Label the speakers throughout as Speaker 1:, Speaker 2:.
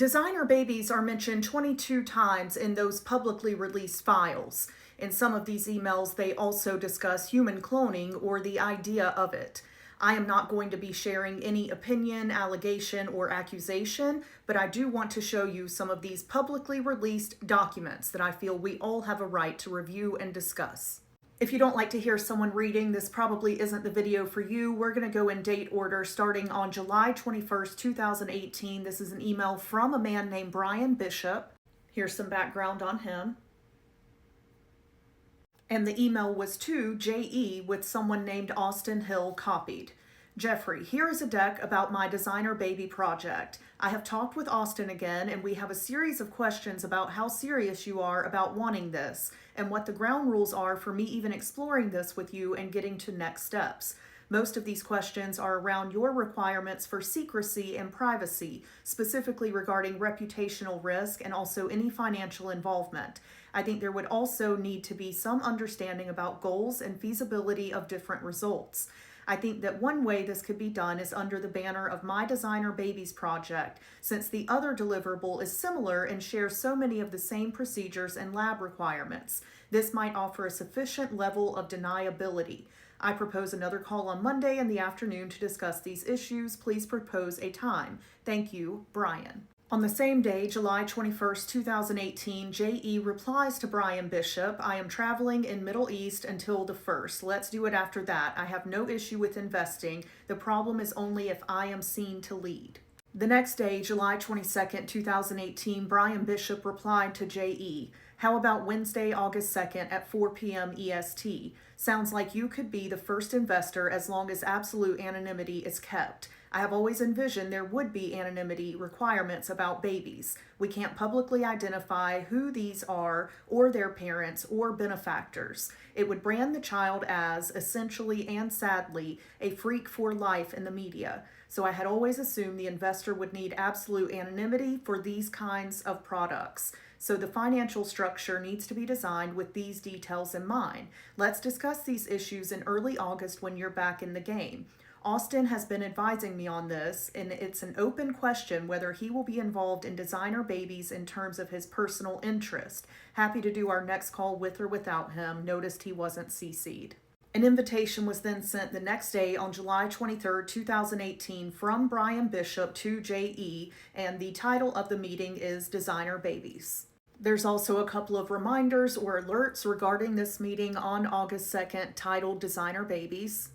Speaker 1: Designer babies are mentioned 22 times in those publicly released files. In some of these emails, they also discuss human cloning or the idea of it. I am not going to be sharing any opinion, allegation, or accusation, but I do want to show you some of these publicly released documents that I feel we all have a right to review and discuss. If you don't like to hear someone reading, this probably isn't the video for you. We're going to go in date order starting on July 21st, 2018. This is an email from a man named Brian Bishop. Here's some background on him. And the email was to J.E. with someone named Austin Hill copied. Jeffrey, here is a deck about my designer baby project. I have talked with Austin again, and we have a series of questions about how serious you are about wanting this, and what the ground rules are for me even exploring this with you and getting to next steps. Most of these questions are around your requirements for secrecy and privacy, specifically regarding reputational risk and also any financial involvement. I think there would also need to be some understanding about goals and feasibility of different results. I think that one way this could be done is under the banner of My Designer Babies Project, since the other deliverable is similar and shares so many of the same procedures and lab requirements. This might offer a sufficient level of deniability. I propose another call on Monday in the afternoon to discuss these issues. Please propose a time. Thank you, Brian. On the same day, July 21st, 2018, J.E. replies to Brian Bishop, I am traveling in Middle East until the 1st. Let's do it after that. I have no issue with investing. The problem is only if I am seen to lead. The next day, July 22nd, 2018, Brian Bishop replied to J.E. How about Wednesday, August 2nd at 4 p.m. EST? Sounds like you could be the first investor as long as absolute anonymity is kept. I have always envisioned there would be anonymity requirements about babies. We can't publicly identify who these are or their parents or benefactors. It would brand the child as, essentially and sadly, a freak for life in the media. So I had always assumed the investor would need absolute anonymity for these kinds of products. So the financial structure needs to be designed with these details in mind. Let's discuss these issues in early August when you're back in the game. Austin has been advising me on this, and it's an open question whether he will be involved in designer babies in terms of his personal interest. Happy to do our next call with or without him. Noticed he wasn't CC'd. An invitation was then sent the next day on July 23rd, 2018 from Brian Bishop to J.E., and the title of the meeting is Designer Babies. There's also a couple of reminders or alerts regarding this meeting on August 2nd titled Designer Babies.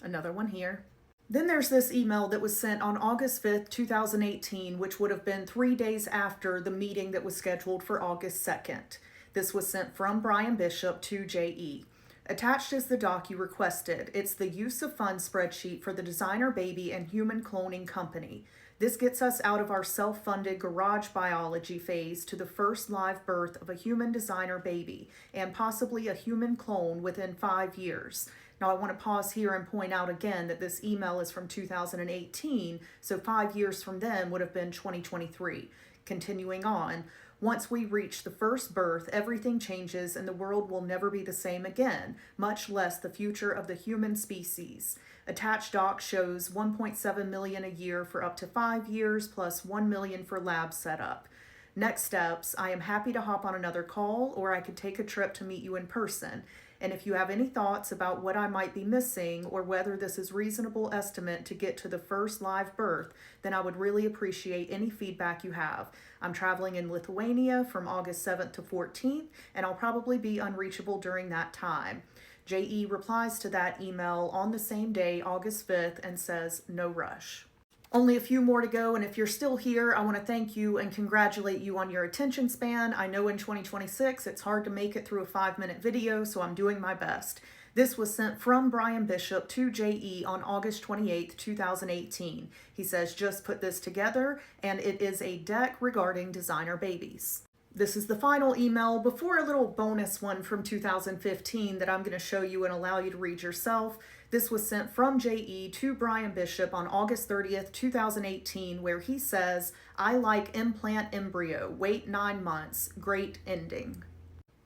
Speaker 1: Another one here. Then there's this email that was sent on August 5th, 2018, which would have been 3 days after the meeting that was scheduled for August 2nd. This was sent from Brian Bishop to J.E. Attached is the doc you requested. It's the use of funds spreadsheet for the designer baby and human cloning company. This gets us out of our self-funded garage biology phase to the first live birth of a human designer baby and possibly a human clone within 5 years. Now I want to pause here and point out again that this email is from 2018, so 5 years from then would have been 2023. Continuing on, once we reach the first birth, everything changes and the world will never be the same again, much less the future of the human species. Attached doc shows $1.7 million a year for up to 5 years, plus $1 million for lab setup. Next steps, I am happy to hop on another call, or I could take a trip to meet you in person. And if you have any thoughts about what I might be missing or whether this is reasonable estimate to get to the first live birth, then I would really appreciate any feedback you have. I'm traveling in Lithuania from August 7th to 14th, and I'll probably be unreachable during that time. J.E. replies to that email on the same day, August 5th, and says, no rush. Only a few more to go, and if you're still here, I want to thank you and congratulate you on your attention span. I know in 2026 it's hard to make it through a 5-minute video, so I'm doing my best. This was sent from Brian Bishop to J.E. on August 28th, 2018. He says, just put this together, and it is a deck regarding designer babies. This is the final email before a little bonus one from 2015 that I'm going to show you and allow you to read yourself. This was sent from J.E. to Brian Bishop on August 30th, 2018, where he says, I like implant embryo, wait 9 months, great ending.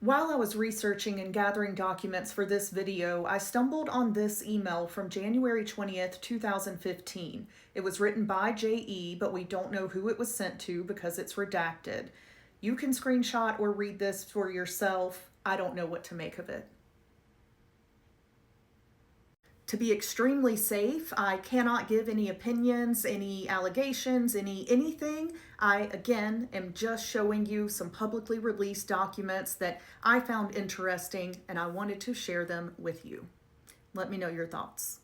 Speaker 1: While I was researching and gathering documents for this video, I stumbled on this email from January 20th, 2015. It was written by JE, but we don't know who it was sent to because it's redacted. You can screenshot or read this for yourself. I don't know what to make of it. To be extremely safe, I cannot give any opinions, any allegations, anything. I, again, am just showing you some publicly released documents that I found interesting and I wanted to share them with you. Let me know your thoughts.